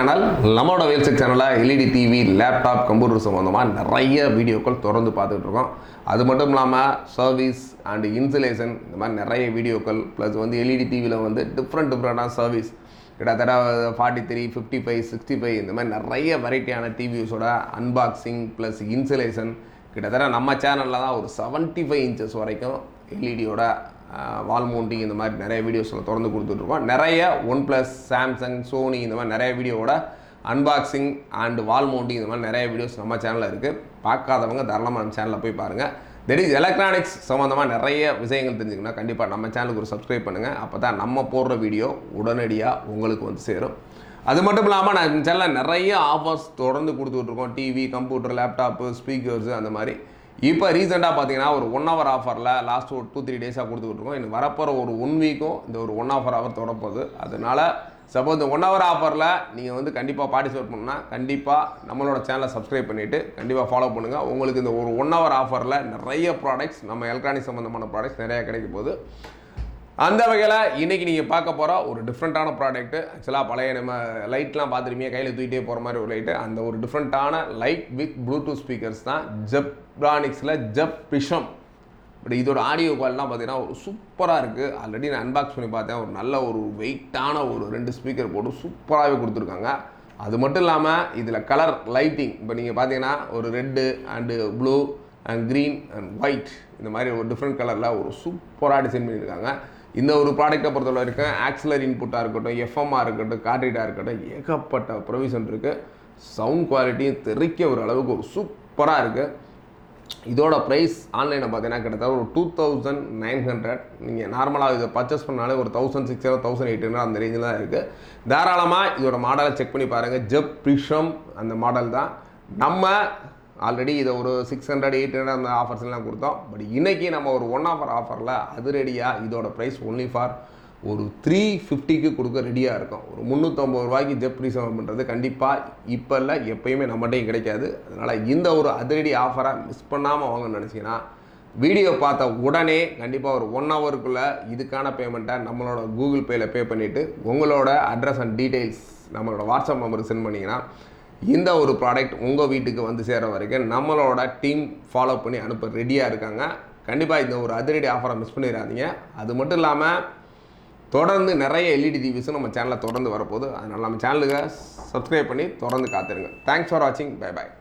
Channel நம்மளோட வேல்செக் சேனலில் LED TV laptop computer சம்மந்தமாக நிறைய வீடியோக்கள் தொடர்ந்து பார்த்துட்டு இருக்கோம். அது மட்டும் இல்லாமல் சர்வீஸ் அண்ட் இன்சுலேஷன் இந்த மாதிரி நிறைய வீடியோக்கள் ப்ளஸ் வந்து எல்இடி டிவியில் வந்து டிஃப்ரெண்ட்டான சர்வீஸ் கிட்டத்தட்ட 43, 55, 65 இந்த மாதிரி நிறைய வெரைட்டியான டிவிஸோட அன்பாக்சிங் ப்ளஸ் இன்சுலேஷன் கிட்டத்தட்ட நம்ம சேனலில் தான் ஒரு 75 இன்ச்சஸ் வரைக்கும் எல்இடியோட வால் மவுண்டிங் இந்த மாதிரி நிறைய வீடியோஸில் தொடர்ந்து கொடுத்துட்ருக்கோம். நிறைய OnePlus, சாம்சங், சோனி இந்த மாதிரி நிறைய வீடியோவோட அன்பாக்சிங் அண்ட் வால் மவுண்டிங் இந்த மாதிரி நிறைய வீடியோஸ் நம்ம சேனலில் இருக்குது. பார்க்காதவங்க தாராளமாக நம்ம சேனலில் போய் பாருங்கள். தட் இஸ் எலக்ட்ரானிக்ஸ் சம்மந்தமாக நிறைய விஷயங்கள் தெரிஞ்சுக்கணும். கண்டிப்பாக நம்ம சேனலுக்கு ஒரு சப்ஸ்கிரைப் பண்ணுங்கள். அப்போ தான் நம்ம போடுற வீடியோ உடனடியாக உங்களுக்கு வந்து சேரும். அது மட்டும் இல்லாமல் நம்ம சேனலில் நிறைய ஆஃபர்ஸ் தொடர்ந்து கொடுத்துட்ருக்கோம். டிவி, கம்ப்யூட்டர், லேப்டாப்பு, ஸ்பீக்கர்ஸு அந்த மாதிரி. இப்போ ரீசெண்டாக பார்த்தீங்கன்னா ஒரு 1 hour ஆஃபரில் லாஸ்ட் ஒரு 2-3 டேஸாக கொடுத்துட்ருக்கோம். இன்னும் வரப்போகிற ஒரு 1 வீக்கும் இந்த ஒரு 1 hour ஆஃபர் தொடப்போகுது. அதனால் சப்போஸ் இந்த 1 hour ஆஃபரில் நீங்கள் வந்து கண்டிப்பாக பார்ட்டிசிபேட் பண்ணால் கண்டிப்பாக நம்மளோட சேனலை சப்ஸ்கிரைப் பண்ணிவிட்டு கண்டிப்பாக ஃபாலோ பண்ணுங்கள். உங்களுக்கு இந்த ஒரு 1 hour ஆஃபரில் நிறைய ப்ராடக்ட்ஸ் நம்ம எலக்ட்ரானிக் சம்மந்தமான ப்ராடக்ட்ஸ் நிறையா கிடைக்க போகுது. அந்த வகையில் இன்றைக்கி நீங்கள் பார்க்க போகிற ஒரு டிஃப்ரெண்ட்டான ப்ராடக்ட்டு. ஆக்சுவலாக பழைய நம்ம லைட்லாம் பார்த்துருப்பீங்க, கையில் தூக்கிட்டே போகிற மாதிரி ஒரு லைட்டு. அந்த ஒரு டிஃப்ரெண்ட்டான லைட் வித் ப்ளூடூத் ஸ்பீக்கர்ஸ் தான் ஜெப்ரானிக்ஸில் ஜெப் பிஷம். பட் இதோட ஆடியோ குவாலிட்டிலாம் பார்த்தீங்கன்னா ஒரு சூப்பராக இருக்குது. ஆல்ரெடி நான் அன்பாக்ஸ் பண்ணி பார்த்தேன். ஒரு நல்ல ஒரு வெயிட்டான ஒரு 2 ஸ்பீக்கர் போட்டு சூப்பராகவே கொடுத்துருக்காங்க. அது மட்டும் இல்லாமல் இதில் கலர் லைட்டிங் இப்போ நீங்கள் பார்த்தீங்கன்னா ஒரு red and blue and green and white இந்த மாதிரி ஒரு டிஃப்ரெண்ட் கலரில் ஒரு சூப்பராக டிசைன் பண்ணியிருக்காங்க. இந்த ஒரு ப்ராடக்டை பொறுத்தவரை இருக்கும் ஆக்சிலரி இன்புட்டாக இருக்கட்டும், எஃப்எம்மாக இருக்கட்டும், கார்ட்ரீடாக இருக்கட்டும், ஏகப்பட்ட ப்ரொவிஷன் இருக்குது. சவுண்ட் குவாலிட்டியும் தெரிக்க ஒரு அளவுக்கு ஒரு சூப்பராக இருக்குது. இதோட ப்ரைஸ் ஆன்லைனில் பார்த்தீங்கன்னா கிட்டத்தட்ட ஒரு 2900. நீங்கள் நார்மலாக இதை பர்ச்சேஸ் பண்ணாலே ஒரு 1600, 1800 அந்த ரேஞ்சில் தான் இருக்குது. தாராளமாக இதோட மாடலை செக் பண்ணி பாருங்கள். ஜெப் பிஷம் அந்த மாடல் தான். நம்ம ஆல்ரெடி இதை ஒரு 600, 800 அந்த ஆஃபர்ஸ்லாம் கொடுத்தோம். பட் இன்றைக்கி நம்ம ஒரு 1 hour ஆஃபரில் அதிரடியாக இதோட ப்ரைஸ் ஒன்லி ஃபார் ஒரு 350க்கு கொடுக்க ரெடியாக இருக்கும். ஒரு 350 ரூபாய்க்கு ஜெப் ரீசேல் பண்ணுறது கண்டிப்பாக இப்போ இல்லை, எப்போயுமே நம்மகிட்டையும் கிடைக்காது. அதனால் இந்த ஒரு அதிரடி ஆஃபரை மிஸ் பண்ணாமல் வாங்கணும்னு நினச்சிங்கன்னா வீடியோ பார்த்த உடனே கண்டிப்பாக ஒரு 1 hourக்குள்ளே இதுக்கான பேமெண்ட்டை நம்மளோட கூகுள் பேயில் பே பண்ணிவிட்டு உங்களோட அட்ரஸ் அண்ட் டீட்டெயில்ஸ் நம்மளோட வாட்ஸ்அப் நம்பருக்கு சென்ட் பண்ணிங்கன்னா இந்த ஒரு ப்ராடக்ட் உங்கள் வீட்டுக்கு வந்து சேர வரைக்கும் நம்மளோட டீம் ஃபாலோ பண்ணி அனுப்ப ரெடியாக இருக்காங்க. கண்டிப்பாக இந்த ஒரு அதிரடி ஆஃபரை மிஸ் பண்ணிடாதீங்க. அது மட்டும் இல்லாமல் தொடர்ந்து நிறைய எல்இடி டிவிஸும் நம்ம சேனலில் தொடர்ந்து வரப்போகுது. அதனால் நம்ம சேனலுக்கு சப்ஸ்கிரைப் பண்ணி தொடர்ந்து காத்துருங்க. தேங்க்ஸ் ஃபார் வாட்சிங். Bye bye.